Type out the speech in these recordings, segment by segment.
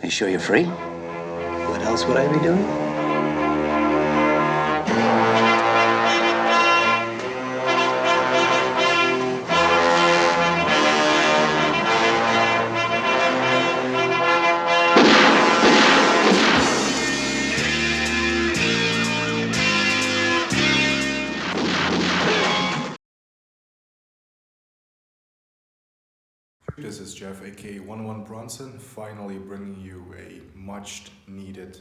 You sure you're free? What else would I be doing? This is Jeff, aka 11 Bronson, finally bringing you a much needed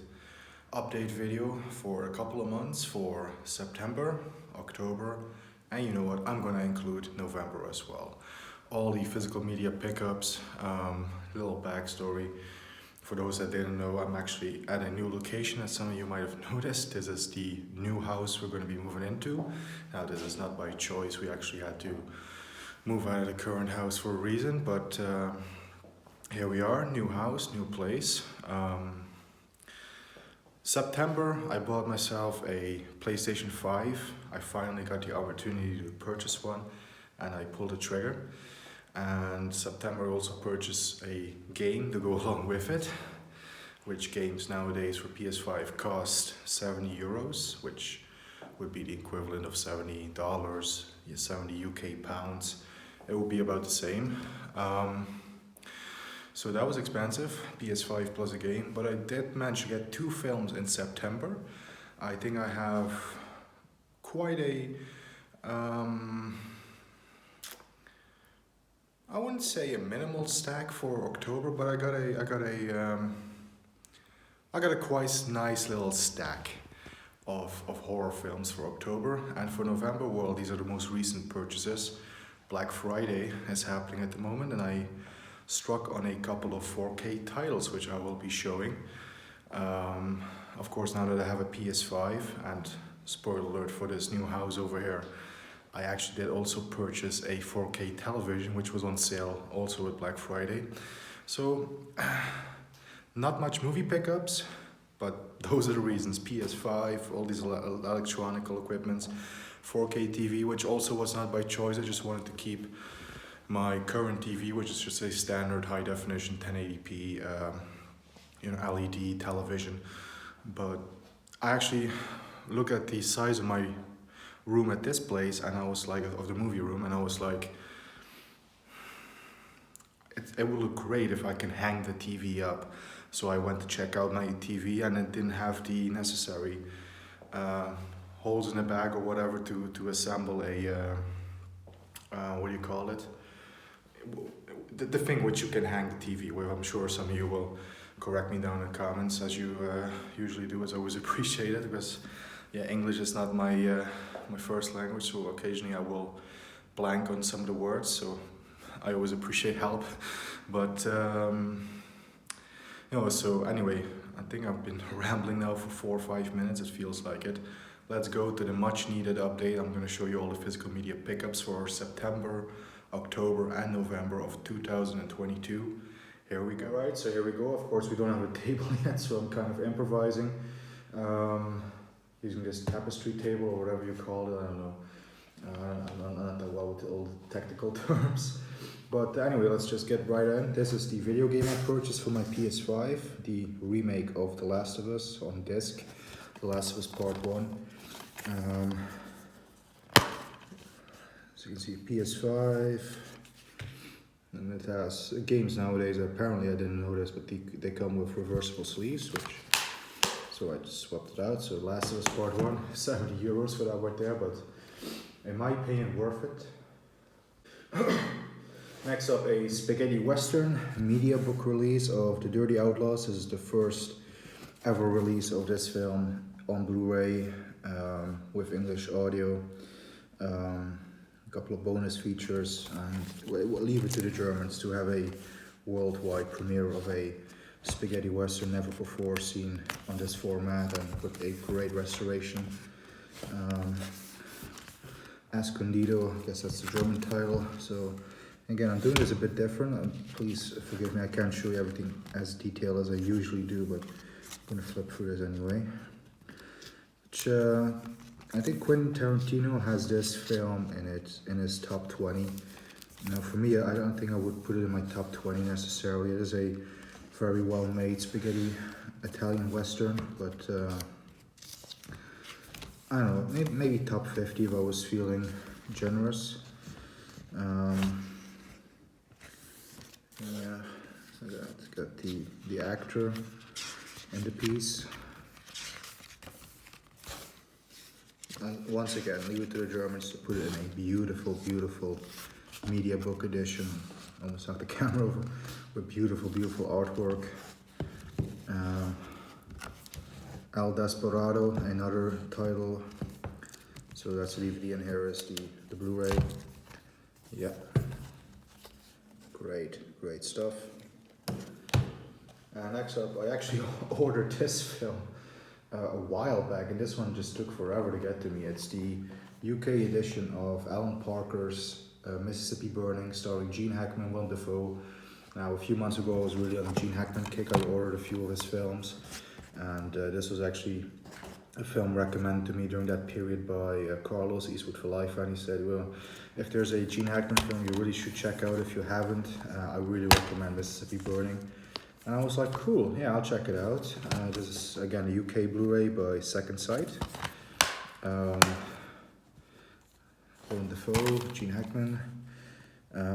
update video for a couple of months for September, October, and you know what, I'm gonna include November as well. All the physical media pickups, little backstory. For those that didn't know, I'm actually at a new location, as some of you might have noticed. This is the new house we're gonna be moving into. Now, this is not by choice, we actually had to move out of the current house for a reason, but here we are, new house, new place. September, I bought myself a PlayStation 5. I finally got the opportunity to purchase one, and I pulled the trigger. And September I also purchased a game to go along with it, which games nowadays for PS5 cost 70 euros, which would be the equivalent of $70, 70 UK pounds. It will be about the same. So that was expensive, PS5 plus a game, but I did manage to get 2 films in September. I think I have quite a, I wouldn't say a minimal stack for October, but I got a quite nice little stack of horror films for October. And for November, well, these are the most recent purchases. Black Friday is happening at the moment, and I struck on a couple of 4K titles which I will be showing. Of course, now that I have a PS5, and spoiler alert for this new house over here, I actually did also purchase a 4K television which was on sale also at Black Friday. So not much movie pickups, but those are the reasons. PS5, all these electronic equipments, 4K TV, which also was not by choice. I just wanted to keep my current TV, which is just a standard high definition 1080p LED television. But I actually look at the size of my room at this place, and I was like, of the movie room, and I was like, it would look great if I can hang the TV up. So I went to check out my TV, and it didn't have the necessary holes in the back or whatever to assemble a, what do you call it? The thing which you can hang the TV with. I'm sure some of you will correct me down in the comments, as you usually do. It's always appreciated, because yeah, English is not my my first language, so occasionally I will blank on some of the words, so I always appreciate help. But you know, so anyway, I think I've been rambling now for 4 or 5 minutes, it feels like it. Let's go to the much needed update. I'm going to show you all the physical media pickups for September, October and November of 2022. Here we go. Right, so here we go. Of course, we don't have a table yet, so I'm kind of improvising. Using this tapestry table or whatever you call it, I don't know. I'm not that well with all the technical terms. But anyway, let's just get right in. This is the video game I purchased for my PS5, the remake of The Last of Us on disc, The Last of Us Part 1. So you can see PS5, and it has games nowadays. Apparently, I didn't know this, but they come with reversible sleeves, so I just swapped it out. So Last of Us Part 1, 70 euros for that right there, but in my opinion, worth it. Next up, a spaghetti western media book release of The Dirty Outlaws. This is the first ever release of this film on Blu-ray with English audio. A couple of bonus features, and we'll leave it to the Germans to have a worldwide premiere of a spaghetti western never before seen on this format, and with a great restoration. Escondido, I guess that's the German title. So again, I'm doing this a bit different. Please forgive me, I can't show you everything as detailed as I usually do, but I'm gonna flip through this anyway. Which I think Quentin Tarantino has this film in his top 20. Now for me, I don't think I would put it in my top 20 necessarily. It is a very well made spaghetti Italian Western, but I don't know, maybe top 50 if I was feeling generous. Yeah, so that's got the actor in the piece. And once again, leave it to the Germans to put it in a beautiful, beautiful media book edition. Almost knocked the camera over, with beautiful, beautiful artwork. El Desperado, another title. So that's the DVD, and here is the Blu-ray. Yeah, great stuff. Next up, I actually ordered this film a while back, and this one just took forever to get to me. It's the UK edition of Alan Parker's Mississippi Burning, starring Gene Hackman, Willem Dafoe. Now, a few months ago, I was really on a Gene Hackman kick. I ordered a few of his films, and this was actually a film recommended to me during that period by Carlos Eastwood for Life, and he said, well, if there's a Gene Hackman film you really should check out if you haven't, I really recommend Mississippi Burning. And I was like, cool, yeah, I'll check it out. This is, again, a UK Blu-ray by Second Sight. Willem Dafoe, Gene Hackman.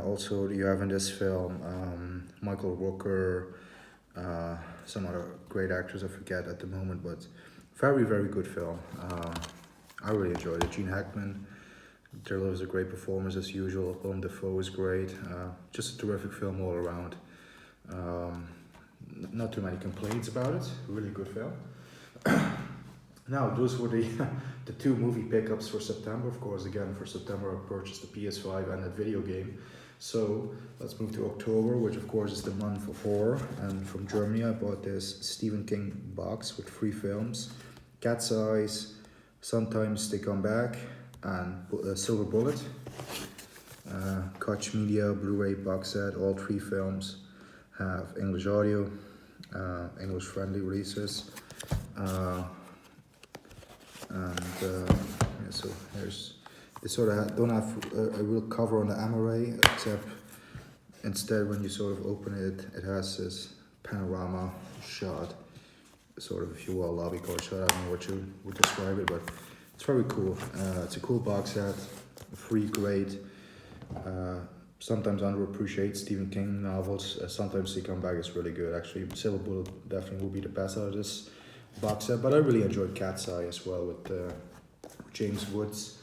Also, you have in this film Michael Rooker, some other great actors I forget at the moment, but very, very good film. I really enjoyed it. Gene Hackman delivers a great performance as usual. Willem Dafoe is great. Just a terrific film all around. Not too many complaints about it. Really good film. Now, those were the two movie pickups for September. Of course, again, for September I purchased the PS5 and that video game. So let's move to October, which of course is the month of horror. And from Germany I bought this Stephen King box with 3 films. Cat's Eyes, Sometimes They Come Back, and Silver Bullet. Koch Media Blu-ray box set. All 3 films have English audio, English friendly releases. Yeah, so here's, they sort of don't have a real cover on the Amaray, except instead when you sort of open it, it has this panorama shot, sort of, if you will, lobby car shot. I don't know what you would describe it, but it's very cool. It's a cool box set, 3 great, sometimes underappreciated Stephen King novels. Sometimes They Come Back is really good. Actually, Silver Bullet definitely will be the best out of this box set, but I really enjoyed Cat's Eye as well with James Woods,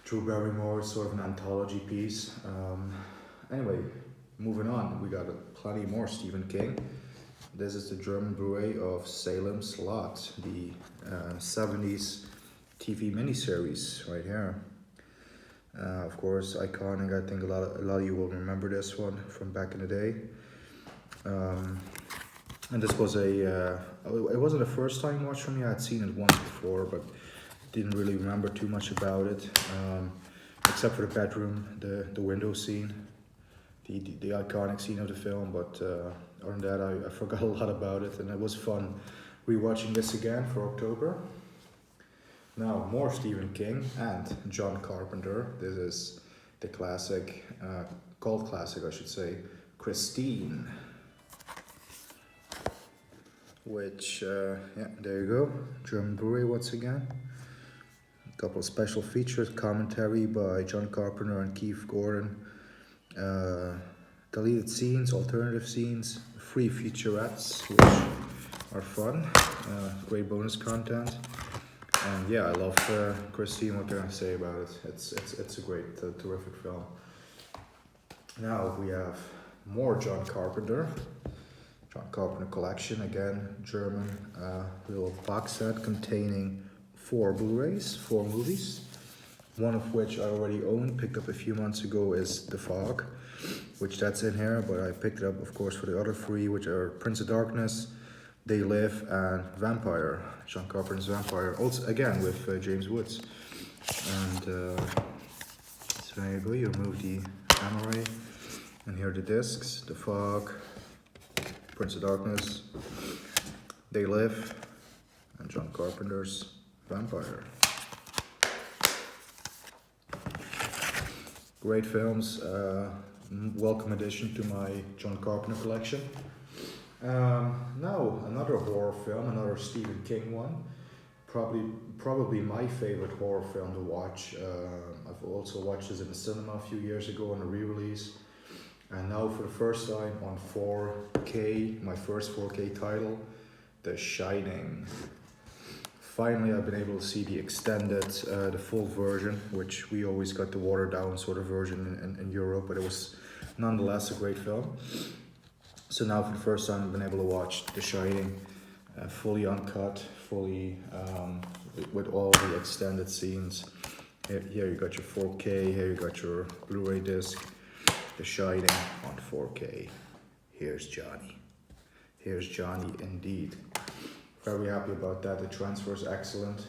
Drew Barrymore. It's sort of an anthology piece. Anyway, moving on, we got plenty more Stephen King. This is the German Blu-ray of Salem's Lot, the 70s TV miniseries right here. Of course, iconic. I think a lot of you will remember this one from back in the day. And this was it wasn't the first time watch for me. I had seen it once before, but didn't really remember too much about it, except for the bedroom, the window scene, the iconic scene of the film. But other than that, I forgot a lot about it, and it was fun rewatching this again for October. Now, more Stephen King and John Carpenter. This is the classic, cult classic, I should say, Christine. Which, yeah, there you go, German Blu-ray once again. A couple of special features, commentary by John Carpenter and Keith Gordon, deleted scenes, alternative scenes, 3 featurettes, which are fun, great bonus content. And yeah, I love Christine. What can I say about it? It's a great, terrific film. Now we have more John Carpenter. John Carpenter collection, again, German, little box set containing 4 Blu-rays, 4 movies. One of which I already own, picked up a few months ago, is The Fog, which that's in here, but I picked it up, of course, for the other 3, which are Prince of Darkness, They Live, and Vampire, John Carpenter's Vampire, also again with James Woods. And so there you go, you remove the Amaray, and here are the discs, The Fog, Prince of Darkness, They Live, and John Carpenter's Vampire. Great films, welcome addition to my John Carpenter collection. Now another horror film, another Stephen King one. Probably, probably my favorite horror film to watch. I've also watched this in the cinema a few years ago on a re-release, and now for the first time on 4K, my first 4K title, The Shining. Finally, I've been able to see the extended, the full version, which we always got the watered down sort of version in Europe, but it was nonetheless a great film. So now for the first time I've been able to watch The Shining fully uncut, fully with all the extended scenes. Here you got your 4K, here you got your Blu-ray disc, The Shining on 4K. Here's Johnny. Here's Johnny indeed. Very happy about that. The transfer is excellent.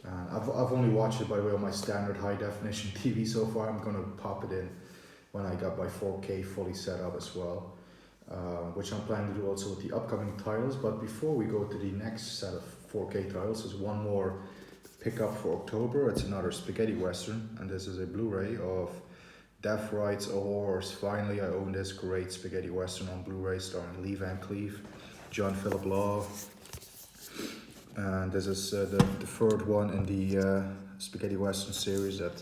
And I've only watched it by the way on my standard high definition TV so far. I'm gonna pop it in when I got my 4K fully set up as well, which I'm planning to do also with the upcoming titles. But before we go to the next set of 4K titles, there's one more pickup for October. It's another spaghetti western, and this is a Blu-ray of Death Rides a Horse. Finally, I own this great spaghetti western on Blu-ray starring Lee Van Cleef, John Philip Law, and this is the third one in the spaghetti western series that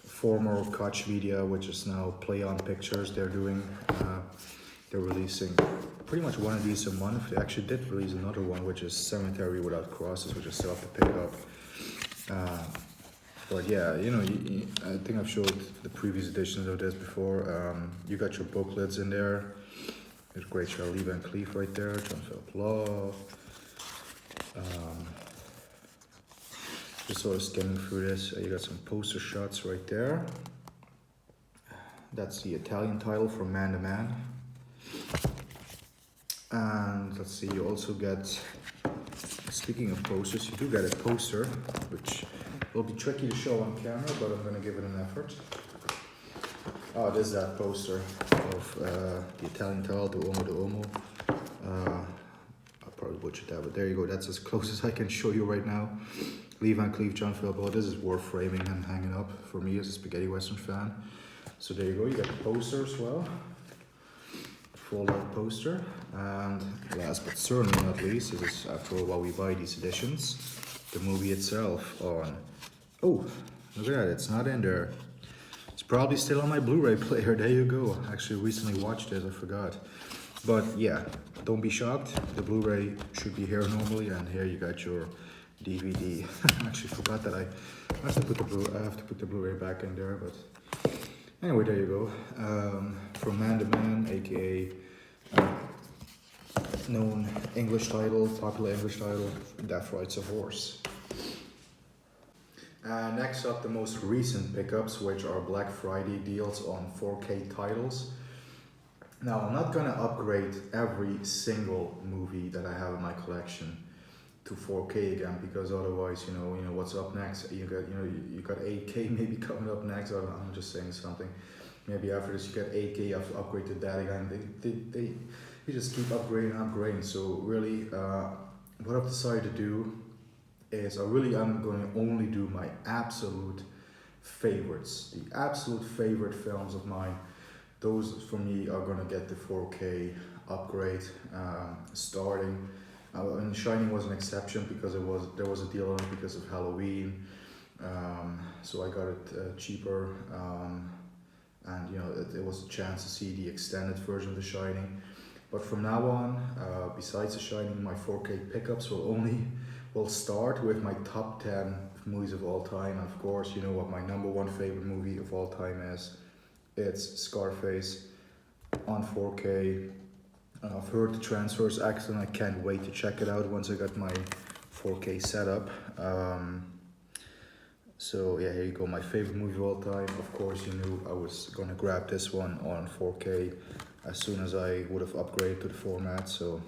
former Koch Media, which is now Play On Pictures, they're releasing pretty much one of these a month. They actually did release another one, which is Cemetery Without Crosses, which I still have to pick up. But yeah, you know, I think I've showed the previous editions of this before. You got your booklets in there. There's great Charlie Van Cleef right there, John Philip Law. Just sort of skimming through this. You got some poster shots right there. That's the Italian title from Man to Man. And let's see, you also get, speaking of posters, you do get a poster, which will be tricky to show on camera, but I'm going to give it an effort. Oh, this is that poster of the Italian title, Duomo Duomo. I'll probably butcher that, but there you go. That's as close as I can show you right now. Lee Van Cleef, John Philip Law. This is worth framing and hanging up for me as a spaghetti western fan. So there you go. You got the poster as well. Fold-out poster. And last but certainly not least, this is after all while we buy these editions, the movie itself on. Oh, look at that! It's not in there. It's probably still on my Blu-ray player. There you go. Actually, recently watched it. I forgot. But yeah, don't be shocked. The Blu-ray should be here normally, and here you got your DVD. I actually forgot that I have to put the Blu-ray back in there. But anyway, there you go. From Man to Man, aka known English title, popular English title, Death Rides a Horse. Next up, the most recent pickups, which are Black Friday deals on 4K titles. Now, I'm not gonna upgrade every single movie that I have in my collection to 4K again, because otherwise, you know what's up next. You got 8K maybe coming up next. I'm just saying something. Maybe after this, you get 8K. You have to upgrade to that again. They just keep upgrading and upgrading. So really, what I've decided to do is I'm going to only do my absolute favorites. The absolute favorite films of mine, those for me are going to get the 4K upgrade starting. And Shining was an exception because there was a deal on it because of Halloween. So I got it cheaper. And it was a chance to see the extended version of The Shining. But from now on, besides The Shining, my 4K pickups will start with my top 10 movies of all time. And of course, you know what my number one favorite movie of all time is. It's Scarface on 4K. I've heard the transfer is excellent. I can't wait to check it out once I got my 4K setup. So yeah, here you go, my favorite movie of all time. Of course, you knew I was gonna grab this one on 4K as soon as I would have upgraded to the format. So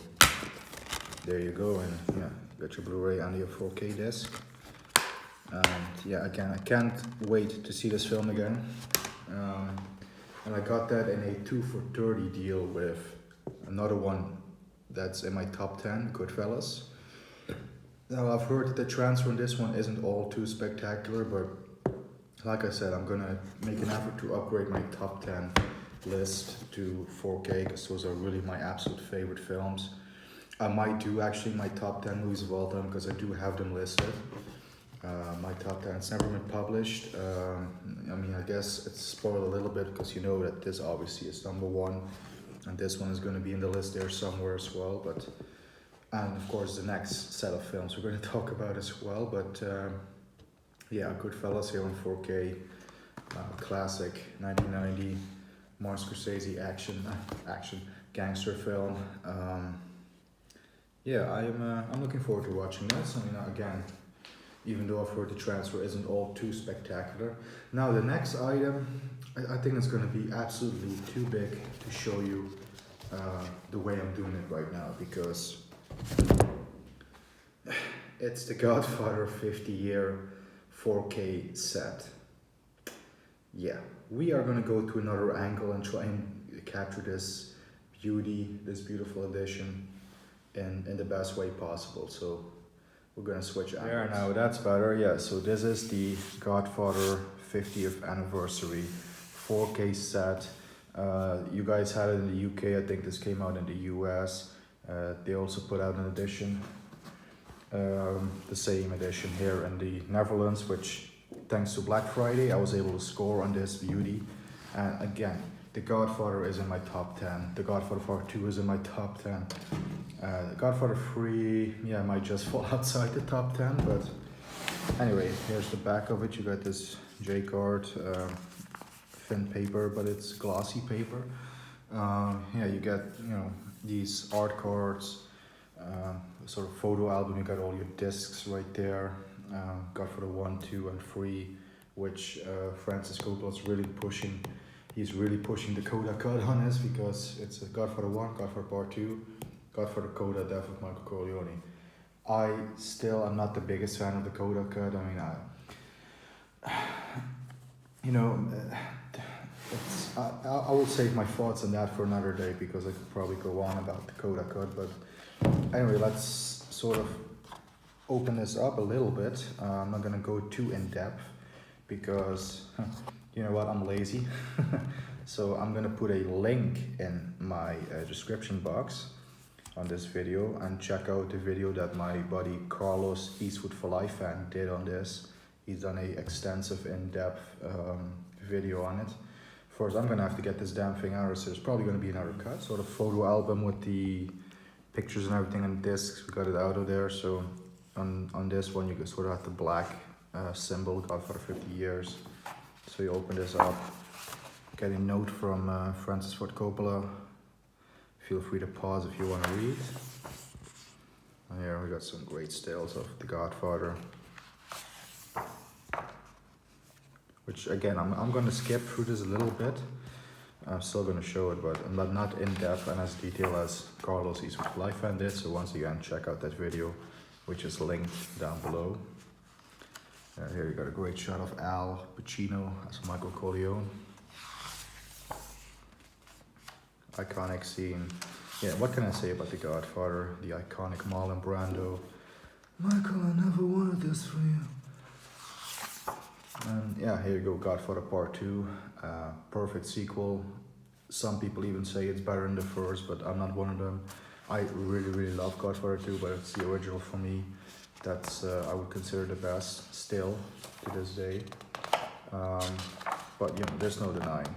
there you go, and yeah, you got your Blu-ray and your 4K disc. And yeah, again, I can't wait to see this film again. And I got that in a 2 for 30 deal with another one that's in my top 10, Goodfellas. Now I've heard that the transfer on this one isn't all too spectacular, but like I said, I'm gonna make an effort to upgrade my top 10 list to 4K because those are really my absolute favorite films. I might do actually my top 10 movies of all time because I do have them listed. My top 10, it's never been published. I mean, I guess it's spoiled a little bit because you know that this obviously is number one, and this one is going to be in the list there somewhere as well. But and of course the next set of films we're going to talk about as well. But yeah, Goodfellas here on 4K, classic 1990 Martin Scorsese action gangster film. Yeah, I'm looking forward to watching this. I mean, again, even though I've heard the transfer isn't all too spectacular. Now the next item, I think it's going to be absolutely too big to show you the way I'm doing it right now, because it's the Godfather 50-year 4K set. Yeah, we are going to go to another angle and try and capture this beauty, this beautiful edition in the best way possible. So we're gonna switch angles. There, now that's better. Yeah, so this is the Godfather 50th anniversary 4K set. You guys had it in the UK. I think this came out in the US. They also put out an edition, the same edition here in the Netherlands, which thanks to Black Friday I was able to score on this beauty. And again, The Godfather is in my top 10. The Godfather Part 2 is in my top 10. The Godfather 3, yeah, might just fall outside the top 10, but anyway, here's the back of it. You got this J-card, thin paper, but it's glossy paper. Yeah, you get, these art cards, sort of photo album. You got all your discs right there. Godfather 1, 2, and 3, which Francis Coppola's really pushing. He's really pushing the Coda cut on this, because it's a Godfather 1, Godfather Part 2, Godfather Coda, Death of Michael Corleone. I still am not the biggest fan of the Coda cut. I mean, I will save my thoughts on that for another day, because I could probably go on about the Coda cut. But anyway, let's sort of open this up a little bit. I'm not gonna go too in depth, because you know what, I'm lazy. So I'm gonna put a link in my description box on this video, and check out the video that my buddy Carlos Eastwood for Life fan did on this. He's done a extensive in-depth video on it. First, I'm gonna have to get this damn thing out, so there's probably gonna be another cut, sort of photo album with the pictures and everything and discs. We got it out of there. So on this one, you can sort of have the black symbol, Godfather 50 years. So you open this up, get a note from Francis Ford Coppola. Feel free to pause if you want to read. And here we got some great stills of The Godfather, which again, I'm going to skip through this a little bit. I'm still going to show it, but I'm not in depth and as detailed as Carlos Eastwood Life fan did. So once again, check out that video, which is linked down below. Here you got a great shot of Al Pacino as Michael Corleone. Iconic scene. Yeah, what can I say about The Godfather? The iconic Marlon Brando. Michael, I never wanted this for you. And yeah, here you go, Godfather Part 2. Perfect sequel. Some people even say it's better than the first, but I'm not one of them. I really love Godfather 2, but it's the original for me. That's I would consider the best still to this day. But there's no denying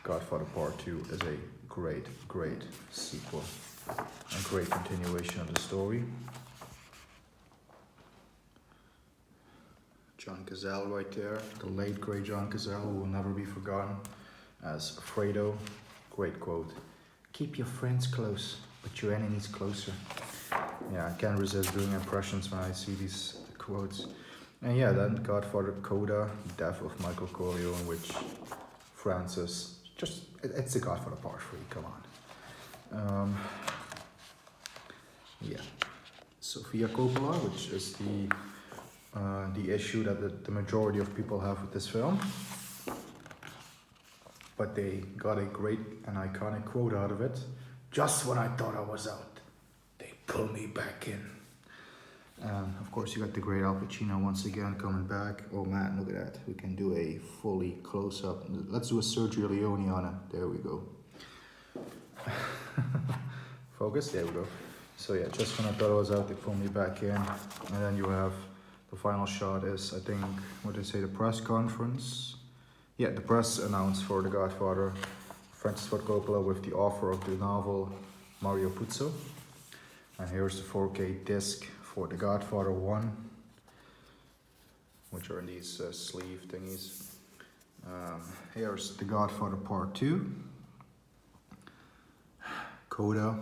Godfather Part 2 is a great sequel, a great continuation of the story. John Cazale right there, the late great John Cazale, who will never be forgotten as Fredo. Great quote: "Keep your friends close, but your enemies closer." Yeah, I can't resist doing impressions when I see these quotes. And yeah, then Godfather Coda, Death of Michael Corleone, which Francis, it's the Godfather Part 3, come on. Yeah, Sofia Coppola, which is the issue that the majority of people have with this film. But they got a great and iconic quote out of it: "Just when I thought I was out, they pull me back in." And of course, you got the great Al Pacino once again coming back. Oh man, look at that. We can do a fully close up. Let's do a Sergio Leone on it. There we go. Focus, there we go. So yeah, just when I thought I was out, they pulled me back in. And then you have the final shot is, I think, what did they say, the press conference? Yeah, the press announced for The Godfather, Francis Ford Coppola with the offer of the novel Mario Puzo. And here's the 4K disc for The Godfather 1, which are in these sleeve thingies. Here's The Godfather Part 2, Coda,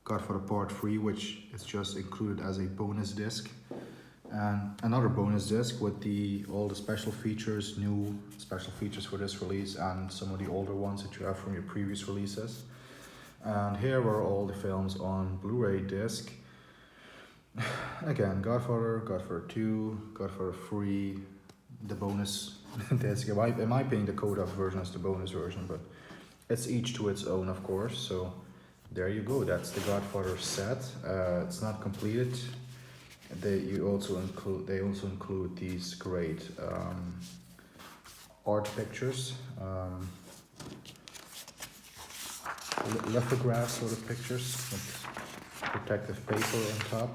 Godfather Part 3, which is just included as a bonus disc, and another bonus disc with all the special features, new special features for this release, and some of the older ones that you have from your previous releases. And here are all the films on Blu-ray disc. Again, Godfather, Godfather 2, Godfather 3, the bonus disc. In my opinion, the Coda version is the bonus version, but it's each to its own, of course. So there you go. That's the Godfather set. It's not completed. They also include these great art pictures, lithograph sort of pictures with protective paper on top.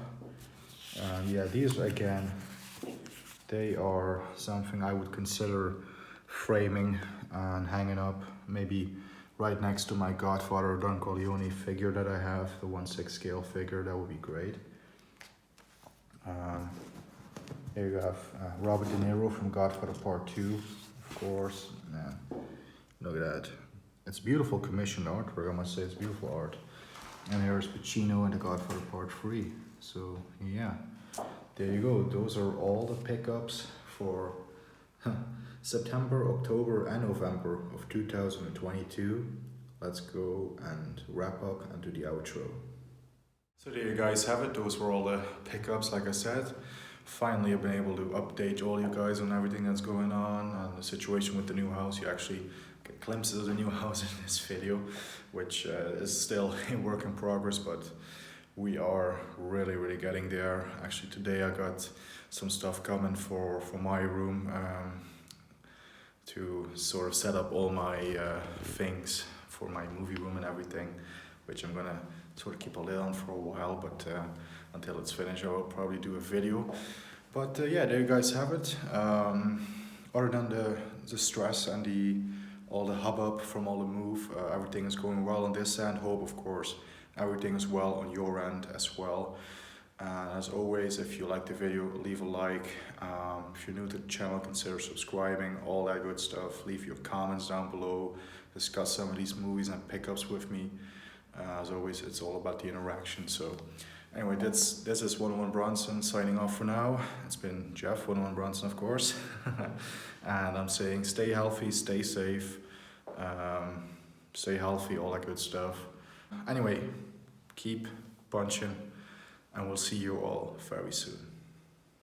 Yeah, these again, they are something I would consider framing and hanging up, maybe right next to my Godfather Don Corleone figure that I have, the 1/6 scale figure. That would be great. Here you have Robert De Niro from Godfather Part 2, of course. Look at that. It's beautiful commissioned artwork, I must say, it's beautiful art. And here's Pacino in The Godfather Part 3. So yeah, there you go. Those are all the pickups for September, October and November of 2022. Let's go and wrap up and do the outro. So there you guys have it. Those were all the pickups, like I said. Finally, I've been able to update all you guys on everything that's going on and the situation with the new house. You actually get glimpses of the new house in this video, which is still a work in progress, but we are really getting there. Actually, today I got some stuff coming for my room to sort of set up all my things for my movie room and everything, which I'm gonna sort of keep a lid on for a while, but until it's finished I will probably do a video. But yeah, there you guys have it. Other than the stress and all the hubbub from all the move, everything is going well on this end. Hope, of course, everything is well on your end as well. As always, if you like the video, leave a like. If you're new to the channel, consider subscribing, all that good stuff. Leave your comments down below, discuss some of these movies and pickups with me. As always, it's all about the interaction. So anyway, this is 101 Bronson signing off for now. It's been Jeff, 101 Bronson, of course. And I'm saying stay healthy, stay safe, stay healthy, all that good stuff. Anyway, keep punching, and we'll see you all very soon.